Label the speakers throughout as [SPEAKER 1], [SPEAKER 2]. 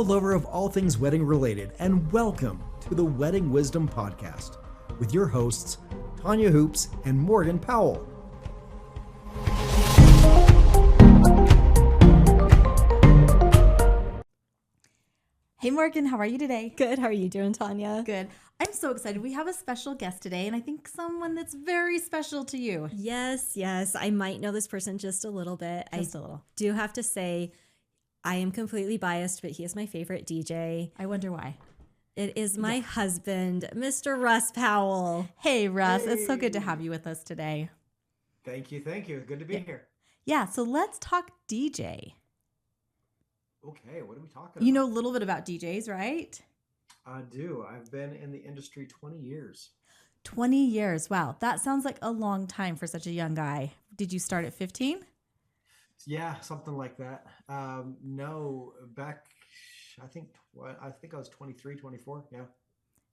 [SPEAKER 1] lover of all things wedding related, and welcome to the Wedding Wisdom Podcast with your hosts, Tonya Hoops and Morgan Powell.
[SPEAKER 2] Hey Morgan, how are you today?
[SPEAKER 3] Good. How are you doing, Tonya?
[SPEAKER 2] Good. I'm so excited. We have a special guest today, and I think someone that's very special to you.
[SPEAKER 3] Yes. I might know this person just a little bit.
[SPEAKER 2] Just a little.
[SPEAKER 3] Do have to say, I am completely biased, but he is my favorite DJ.
[SPEAKER 2] I wonder why.
[SPEAKER 3] It is my husband, Mr. Russ Powell.
[SPEAKER 2] Hey Russ, It's so good to have you with us today.
[SPEAKER 1] Thank you. Good to be here.
[SPEAKER 2] Yeah, so let's talk DJ.
[SPEAKER 1] Okay, what are we talking about?
[SPEAKER 2] You know a little bit about DJs, right?
[SPEAKER 1] I do. I've been in the industry 20 years.
[SPEAKER 2] 20 years. Wow, that sounds like a long time for such a young guy. Did you start at 15?
[SPEAKER 1] Yeah, something like that. No, back, I think I was 23, 24. Yeah.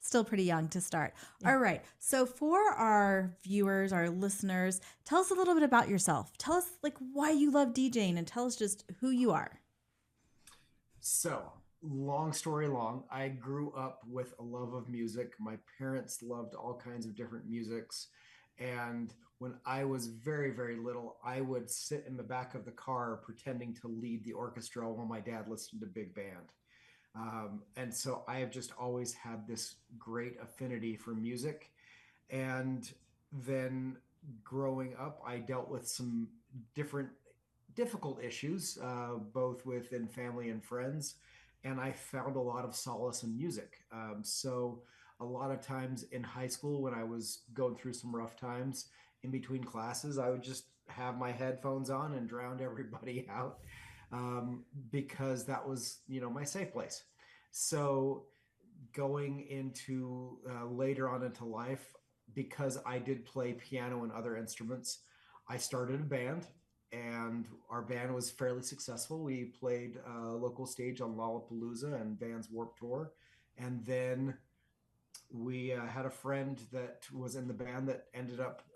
[SPEAKER 2] Still pretty young to start.
[SPEAKER 1] Yeah.
[SPEAKER 2] All right. So for our viewers, our listeners, tell us a little bit about yourself. Tell us like why you love DJing and tell us just who you are.
[SPEAKER 1] So, long story long, I grew up with a love of music. My parents loved all kinds of different musics. And when I was very, very little, I would sit in the back of the car pretending to lead the orchestra while my dad listened to big band. And so I have just always had this great affinity for music. And then growing up, I dealt with some difficult issues, both within family and friends. And I found a lot of solace in music. So a lot of times in high school, when I was going through some rough times in between classes, I would just have my headphones on and drown everybody out because that was, my safe place. So going into later on into life, because I did play piano and other instruments, I started a band. And our band was fairly successful. We played a local stage on Lollapalooza and Vans Warped Tour. And then we had a friend that was in the band that ended up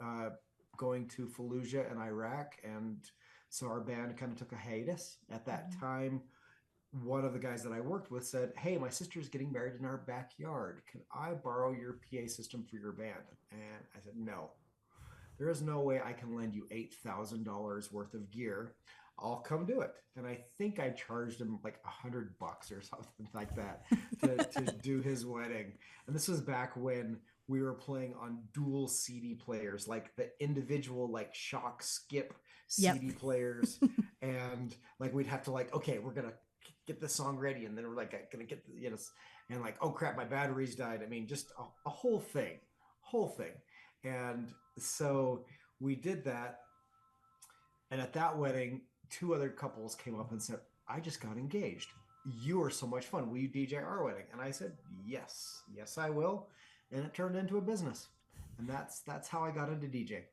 [SPEAKER 1] going to Fallujah in Iraq. And so our band kind of took a hiatus. At that time, one of the guys that I worked with said, "Hey, my sister's getting married in our backyard. Can I borrow your PA system for your band?" And I said, "No. There is no way I can lend you $8,000 worth of gear. I'll come do it." And I think I charged him like $100 or something like that to do his wedding. And this was back when we were playing on dual CD players, like the individual like shock skip CD players. And like we'd have to like, okay, we're gonna get the song ready, and then we're like gonna get and like, oh crap, my batteries died. I mean, just a whole thing. And so we did that. And at that wedding, two other couples came up and said, "I just got engaged. You are so much fun. Will you DJ our wedding?" And I said, yes, I will. And it turned into a business. And that's how I got into DJ.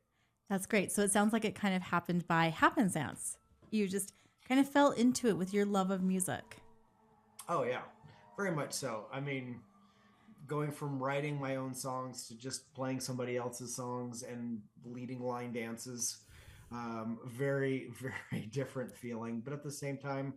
[SPEAKER 2] That's great. So it sounds like it kind of happened by happenstance. You just kind of fell into it with your love of music.
[SPEAKER 1] Oh, yeah, very much so. I mean, going from writing my own songs to just playing somebody else's songs and leading line dances. Very, very different feeling. But at the same time,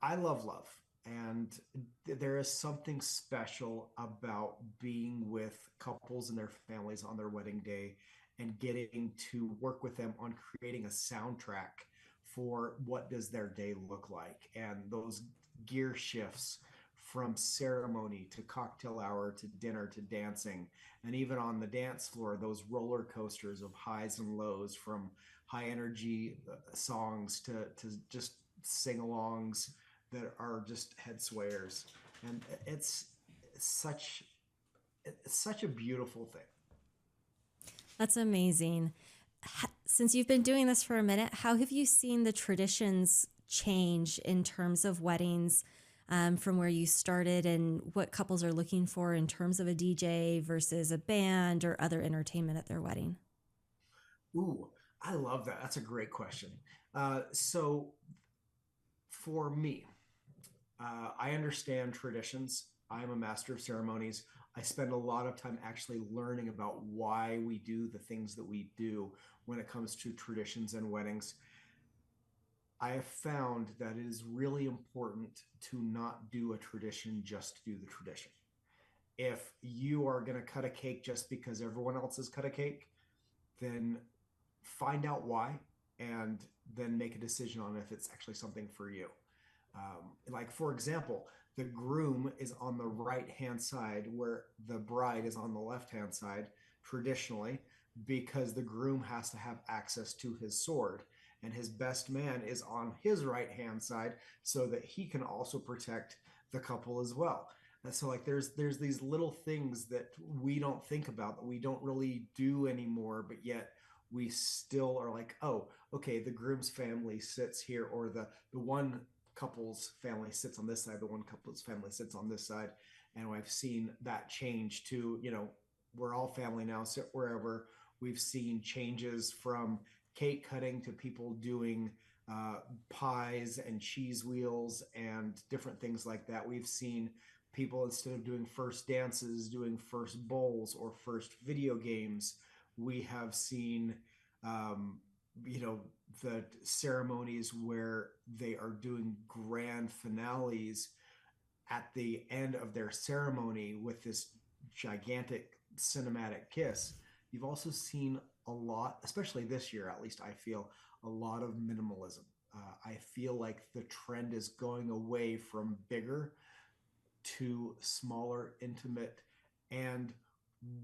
[SPEAKER 1] I love love. And there is something special about being with couples and their families on their wedding day and getting to work with them on creating a soundtrack for what does their day look like. And those gear shifts from ceremony to cocktail hour to dinner to dancing, and even on the dance floor, those roller coasters of highs and lows, from high energy songs to just sing-alongs that are just head swayers. And it's such a beautiful thing.
[SPEAKER 3] That's amazing. Since you've been doing this for a minute, how have you seen the traditions change in terms of weddings? From where you started and what couples are looking for in terms of a DJ versus a band or other entertainment at their wedding?
[SPEAKER 1] Ooh, I love that. That's a great question. So for me, I understand traditions. I'm a master of ceremonies. I spend a lot of time actually learning about why we do the things that we do when it comes to traditions and weddings. I have found that it is really important to not do a tradition just to do the tradition. If you are going to cut a cake just because everyone else has cut a cake, then find out why and then make a decision on if it's actually something for you. Like, for example, the groom is on the right hand side where the bride is on the left hand side traditionally, because the groom has to have access to his sword, and his best man is on his right hand side so that he can also protect the couple as well. And so, like, there's these little things that we don't think about, that we don't really do anymore, but yet we still are like, oh, okay, the groom's family sits here, or the one couple's family sits on this side, the one couple's family sits on this side. And I've seen that change to, we're all family now, sit wherever. We've seen changes from cake cutting to people doing pies and cheese wheels and different things like that. We've seen people, instead of doing first dances, doing first bowls or first video games. We have seen um, you know the ceremonies where they are doing grand finales at the end of their ceremony with this gigantic cinematic kiss. You've also seen a lot, especially this year, at least I feel, a lot of minimalism. I feel like the trend is going away from bigger to smaller, intimate, and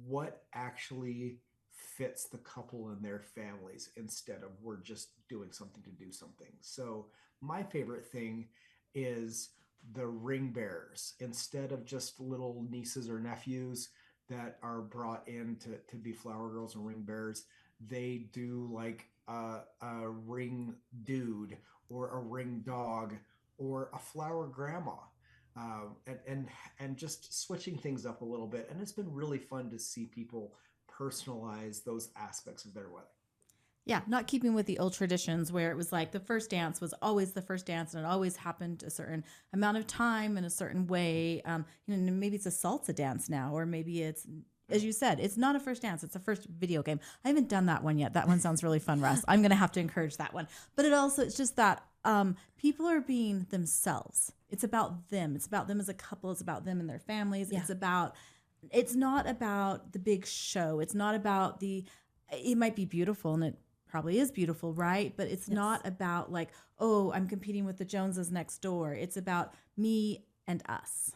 [SPEAKER 1] what actually fits the couple and their families, instead of we're just doing something to do something. So, my favorite thing is the ring bearers. Instead of just little nieces or nephews that are brought in to be flower girls and ring bearers, they do like a ring dude or a ring dog or a flower grandma, and just switching things up a little bit. And it's been really fun to see people personalize those aspects of their wedding.
[SPEAKER 2] Yeah, not keeping with the old traditions where it was like the first dance was always the first dance and it always happened a certain amount of time in a certain way. Maybe it's a salsa dance now, or maybe it's, as you said, it's not a first dance, it's a first video game. I haven't done that one yet. That one sounds really fun, Russ. I'm going to have to encourage that one. But it's just that people are being themselves. It's about them. It's about them as a couple. It's about them and their families.
[SPEAKER 3] Yeah.
[SPEAKER 2] It's not about the big show. It's not about it might be beautiful, and it probably is beautiful, right? But it's not about like, oh, I'm competing with the Joneses next door. It's about me and us.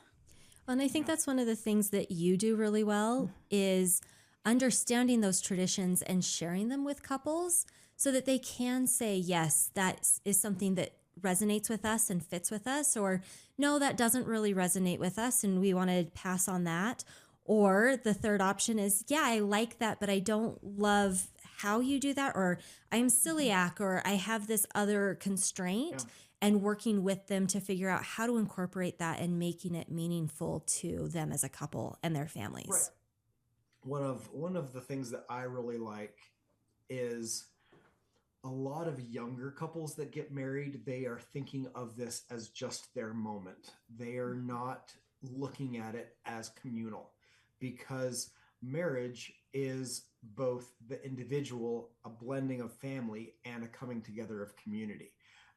[SPEAKER 3] And I think that's one of the things that you do really well is understanding those traditions and sharing them with couples so that they can say, yes, that is something that resonates with us and fits with us, or no, that doesn't really resonate with us and we want to pass on that. Or the third option is, yeah, I like that, but I don't love how you do that, or I'm celiac, or I have this other constraint, and working with them to figure out how to incorporate that and making it meaningful to them as a couple and their families.
[SPEAKER 1] Right. One of the things that I really like is a lot of younger couples that get married, they are thinking of this as just their moment. They are not looking at it as communal, because marriage is both the individual, a blending of family, and a coming together of community.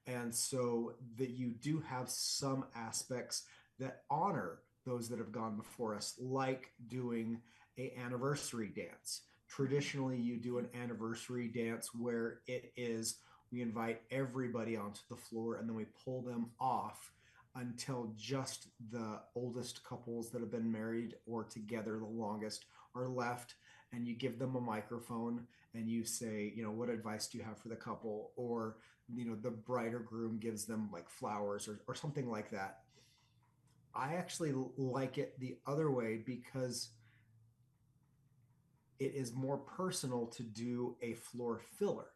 [SPEAKER 1] And so that you do have some aspects that honor those that have gone before us, like doing a anniversary dance. Traditionally, you do an anniversary dance where we invite everybody onto the floor and then we pull them off until just the oldest couples that have been married or together the longest are left, and you give them a microphone and you say, what advice do you have for the couple? Or, the bride or groom gives them like flowers or something like that. I actually like it the other way, because it is more personal to do a floor filler.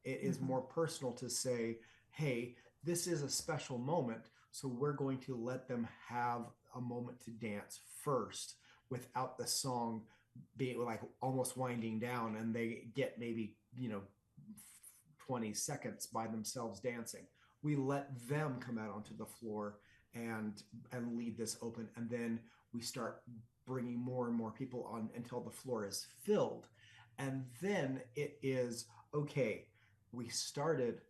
[SPEAKER 1] It is more personal to say, hey, this is a special moment, so we're going to let them have a moment to dance first without the song being like almost winding down, and they get maybe 20 seconds by themselves dancing. We let them come out onto the floor and lead this open, and then we start bringing more and more people on until the floor is filled. And then it is okay, we started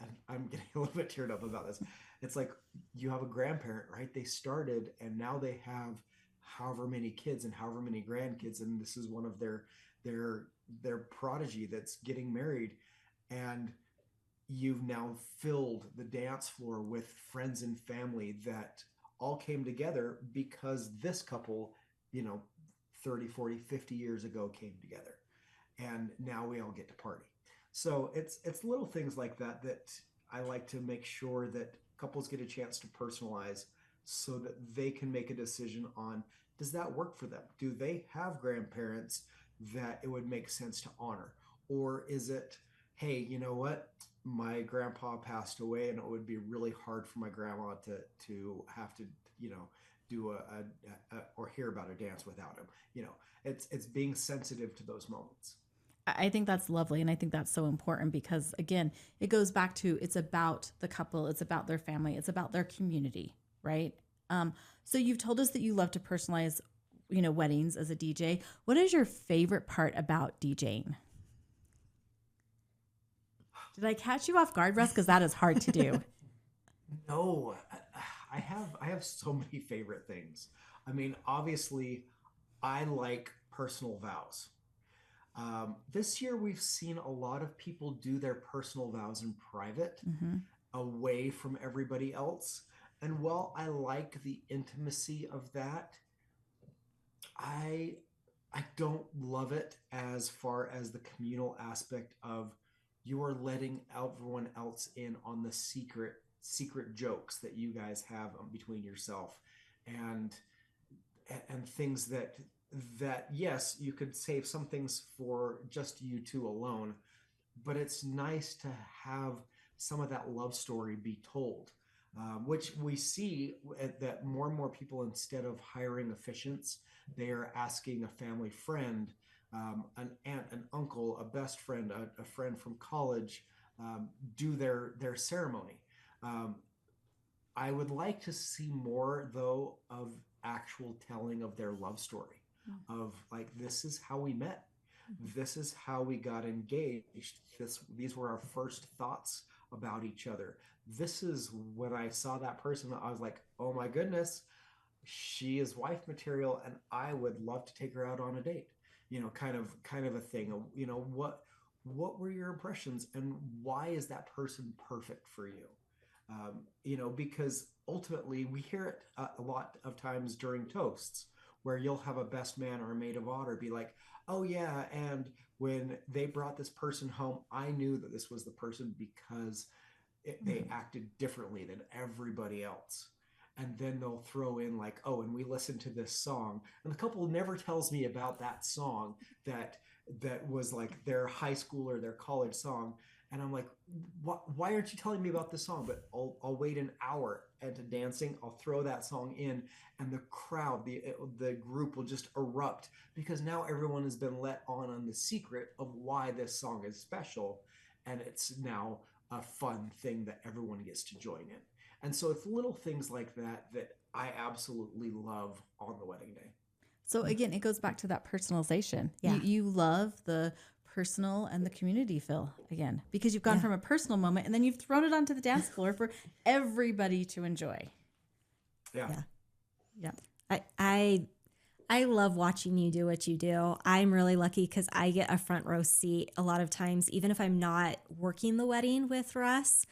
[SPEAKER 1] and I'm getting a little bit teared up about this. It's like you have a grandparent, right? They started and now they have however many kids and however many grandkids, and this is one of their their prodigy that's getting married, and you've now filled the dance floor with friends and family that all came together because this couple, you know, 30, 40, 50 years ago came together, and now we all get to party. So it's little things like that that I like to make sure that couples get a chance to personalize so that they can make a decision on, does that work for them? Do they have grandparents that it would make sense to honor? Or is it, hey, you know what? My grandpa passed away and it would be really hard for my grandma to have to, you know, do or hear about a dance without him. You know, it's being sensitive to those moments.
[SPEAKER 2] I think that's lovely. And I think that's so important because, again, it goes back to it's about the couple, it's about their family, it's about their community, right? So you've told us that you love to personalize, weddings as a DJ. What is your favorite part about DJing? Did I catch you off guard, Russ? Because that is hard to do.
[SPEAKER 1] No, I have so many favorite things. I mean, obviously, I like personal vows. This year, we've seen a lot of people do their personal vows in private,
[SPEAKER 2] Mm-hmm.
[SPEAKER 1] away from everybody else. And while I like the intimacy of that, I I don't love it as far as the communal aspect of you are letting everyone else in on the secret jokes that you guys have between yourself, and and things that yes, you could save some things for just you two alone, but it's nice to have some of that love story be told, which we see that more and more people, instead of hiring officiants, they are asking a family friend, an aunt, an uncle, a best friend, a friend from college, do their ceremony. Um, I would like to see more, though, of actual telling of their love story, of like, this is how we met, this is how we got engaged, these were our first thoughts about each other. This is when I saw that person, I was like, oh my goodness, she is wife material, and I would love to take her out on a date. Kind of a thing. What were your impressions, and why is that person perfect for you? Because ultimately we hear it a lot of times during toasts, where you'll have a best man or a maid of honor be like, oh yeah, and when they brought this person home, I knew that this was the person because they acted differently than everybody else. And then they'll throw in like, oh, and we listened to this song, and the couple never tells me about that song that was like their high school or their college song. And I'm like, why aren't you telling me about this song? But I'll wait an hour into dancing, I'll throw that song in, and the crowd, the group will just erupt because now everyone has been let on the secret of why this song is special, and it's now a fun thing that everyone gets to join in. And so it's little things like that that I absolutely love on the wedding day.
[SPEAKER 2] So again, it goes back to that personalization.
[SPEAKER 3] Yeah.
[SPEAKER 2] You love the personal and the community feel again, because you've gone from a personal moment and then you've thrown it onto the dance floor for everybody to enjoy.
[SPEAKER 1] Yeah.
[SPEAKER 3] I love watching you do what you do. I'm really lucky because I get a front row seat a lot of times, even if I'm not working the wedding with Russ.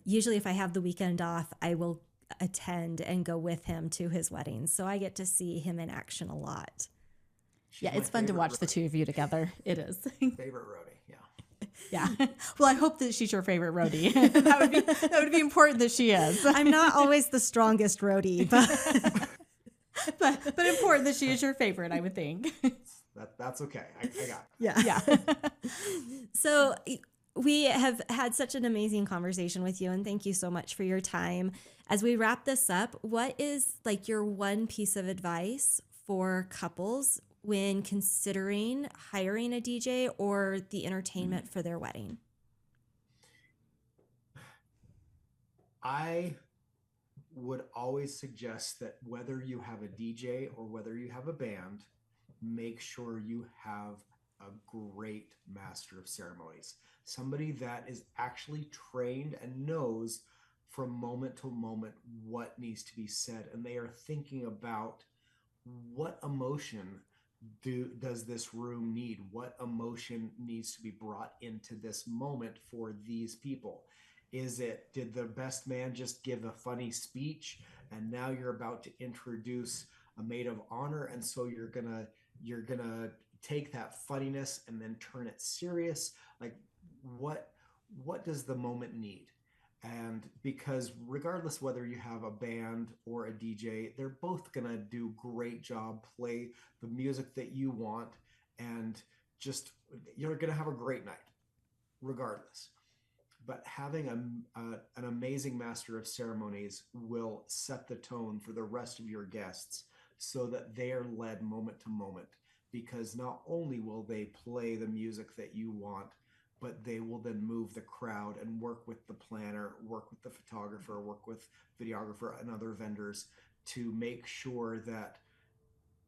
[SPEAKER 3] Usually if I have the weekend off, I will attend and go with him to his wedding. So I get to see him in action a lot.
[SPEAKER 1] She's
[SPEAKER 2] It's fun to watch the two of you together. It is.
[SPEAKER 1] Favorite roadie, yeah.
[SPEAKER 2] Yeah. Well, I hope that she's your favorite roadie. that would be important that she is.
[SPEAKER 3] I'm not always the strongest roadie,
[SPEAKER 2] but important that she is your favorite, I would think.
[SPEAKER 1] That's okay. I got it.
[SPEAKER 3] Yeah. So we have had such an amazing conversation with you, and thank you so much for your time. As we wrap this up, what is like your one piece of advice for couples when considering hiring a DJ or the entertainment for their wedding?
[SPEAKER 1] I would always suggest that whether you have a DJ or whether you have a band, make sure you have a great master of ceremonies, somebody that is actually trained and knows from moment to moment what needs to be said, and they are thinking about what emotion does this room need, what emotion needs to be brought into this moment for these people. Is it, did the best man just give a funny speech and now you're about to introduce a maid of honor, and so you're gonna take that funniness and then turn it serious? Like, what what does the moment need? And because regardless whether you have a band or a DJ, they're both going to do great job, play the music that you want, and just you're going to have a great night regardless. But having an amazing master of ceremonies will set the tone for the rest of your guests so that they are led moment to moment, because not only will they play the music that you want, but they will then move the crowd and work with the planner, work with the photographer, work with videographer and other vendors to make sure that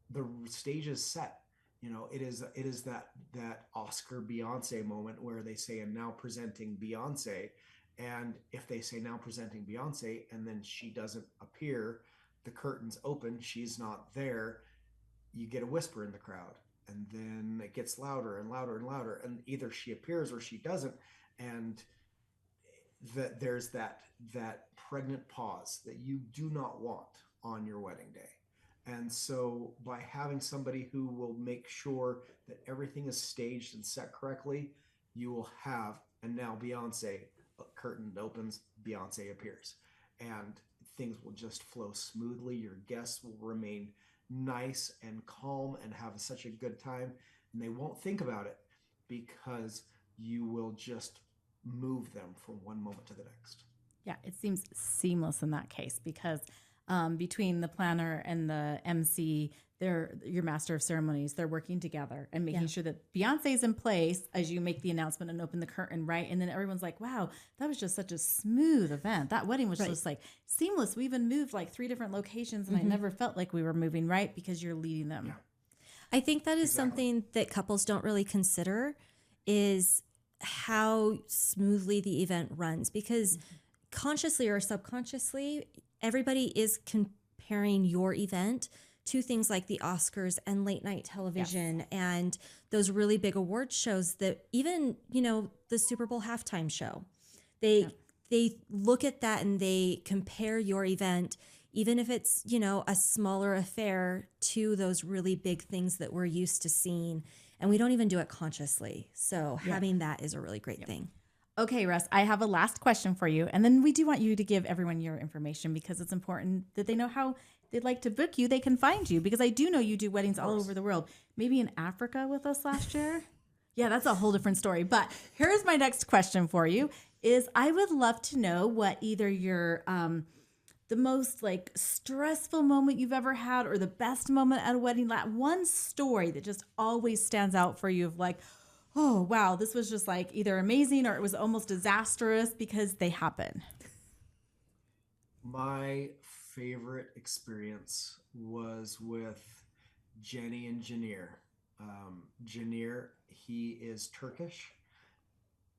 [SPEAKER 1] the stage is set. It is that Oscar Beyonce moment where they say, and now presenting Beyonce. And if they say now presenting Beyonce and then she doesn't appear, the curtains open, she's not there, you get a whisper in the crowd, and then it gets louder and louder and louder, and either she appears or she doesn't. And there's that pregnant pause that you do not want on your wedding day. And so by having somebody who will make sure that everything is staged and set correctly, you will have, and now Beyonce, curtain opens, Beyonce appears, and things will just flow smoothly. Your guests will remain nice and calm and have such a good time, and they won't think about it because you will just move them from one moment to the next.
[SPEAKER 2] Yeah, it seems seamless in that case because between the planner and the MC, they're your master of ceremonies. They're working together and making sure that Beyonce's in place as you make the announcement and open the curtain, right? And then everyone's like, "Wow, that was just such a smooth event. That wedding was just like seamless. We even moved like 3 different locations, and I never felt like we were moving, right? Because you're leading them."
[SPEAKER 1] Yeah.
[SPEAKER 3] I think that is something that couples don't really consider is how smoothly the event runs, because consciously or subconsciously, everybody is comparing your event to things like the Oscars and late night television and those really big award shows that even, the Super Bowl halftime show. They look at that and they compare your event, even if it's, a smaller affair, to those really big things that we're used to seeing. And we don't even do it consciously. So having that is a really great thing.
[SPEAKER 2] Okay, Russ, I have a last question for you. And then we do want you to give everyone your information because it's important that they know how they'd like to book you. They can find you because I do know you do weddings all over the world. Maybe in Africa with us last year. Yeah, that's a whole different story. But here's my next question for you is I would love to know what either your the most like stressful moment you've ever had or the best moment at a wedding, that one story that just always stands out for you of like, oh, wow, this was just like either amazing or it was almost disastrous because they happen.
[SPEAKER 1] My favorite experience was with Jenny and Janir. Janir, he is Turkish,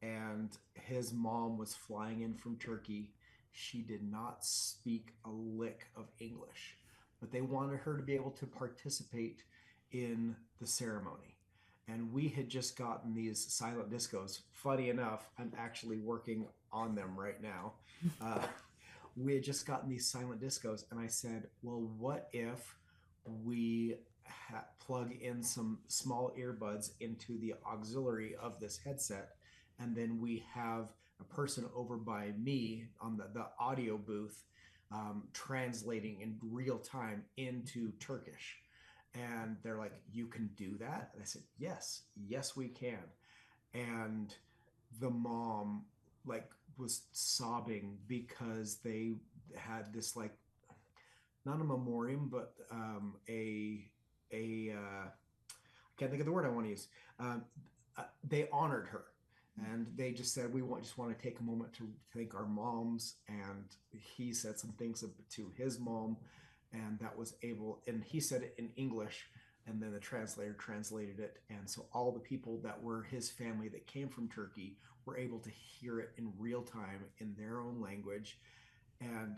[SPEAKER 1] and his mom was flying in from Turkey. She did not speak a lick of English, but they wanted her to be able to participate in the ceremony. And we had just gotten these silent discos. Funny enough, I'm actually working on them right now. We had just gotten these silent discos, and I said, well, what if we plug in some small earbuds into the auxiliary of this headset, and then we have a person over by me on the audio booth translating in real time into Turkish. And they're like, you can do that? And I said, yes, we can. And the mom was sobbing because they had this not a memoriam, but I can't think of the word I want to use. They honored her, and they just said, we just want to take a moment to thank our moms. And he said some things to his mom, and that was able, and he said it in English, and then the translator translated it. And so all the people that were his family that came from Turkey were able to hear it in real time in their own language. And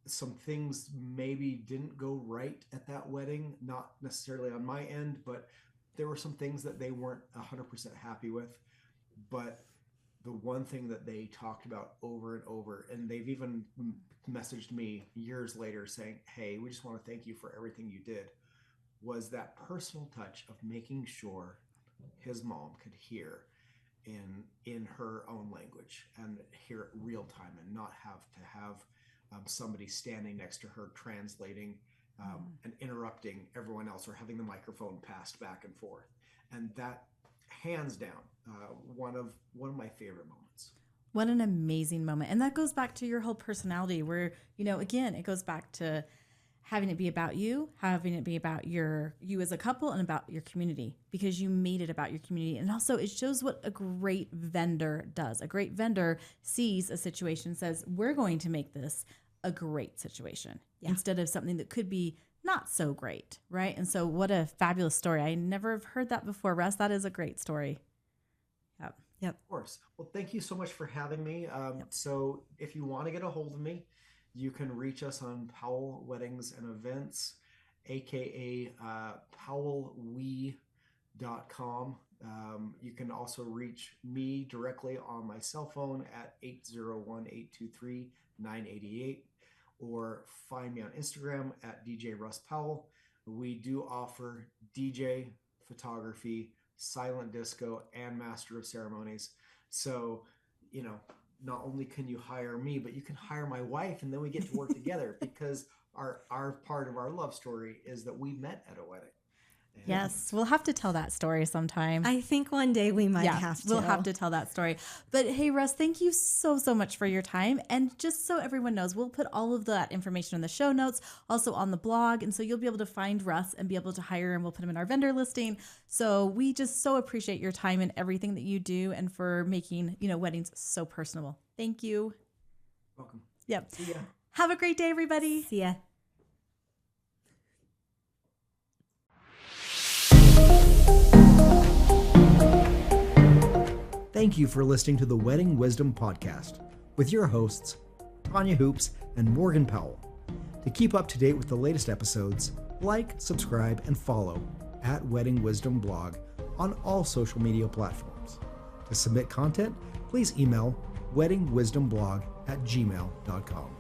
[SPEAKER 1] some things maybe didn't go right at that wedding, not necessarily on my end, but there were some things that they weren't 100% happy with. But the one thing that they talked about over and over, and they've even messaged me years later saying, hey, we just want to thank you for everything you did, was that personal touch of making sure his mom could hear in her own language and hear it real time and not have to have somebody standing next to her translating and interrupting everyone else or having the microphone passed back and forth. And that, hands down, one of my favorite moments.
[SPEAKER 2] What an amazing moment. And that goes back to your whole personality where, again, it goes back to having it be about you, having it be about you as a couple and about your community, because you made it about your community. And also it shows what a great vendor does. A great vendor sees a situation, says, we're going to make this a great situation instead of something that could be not so great, right? And so what a fabulous story. I never have heard that before, Russ. That is a great story. Yep.
[SPEAKER 1] Of course. Well, thank you so much for having me. So if you want to get a hold of me, you can reach us on Powell Weddings and Events, aka powellwe.com. You can also reach me directly on my cell phone at 801-823-988, or find me on Instagram at DJ Russ Powell. We do offer DJ, photography, silent disco, and master of ceremonies. So, not only can you hire me, but you can hire my wife, and then we get to work together, because our part of our love story is that we met at a wedding. And
[SPEAKER 2] yes, we'll have to tell that story sometime.
[SPEAKER 3] I think one day we might have to.
[SPEAKER 2] We'll have to tell that story. But hey, Russ, thank you so much for your time. And just so everyone knows, we'll put all of that information in the show notes, also on the blog. And so you'll be able to find Russ and be able to hire him. We'll put him in our vendor listing. So we just so appreciate your time and everything that you do, and for making, weddings so personable. Thank you.
[SPEAKER 1] Welcome.
[SPEAKER 2] Yep.
[SPEAKER 1] See ya.
[SPEAKER 2] Have a great day, everybody.
[SPEAKER 3] See ya.
[SPEAKER 1] Thank you for listening to the Wedding Wisdom Podcast with your hosts, Tonya Hoops and Morgan Powell. To keep up to date with the latest episodes, like, subscribe, and follow at Wedding Wisdom Blog on all social media platforms. To submit content, please email weddingwisdomblog@gmail.com.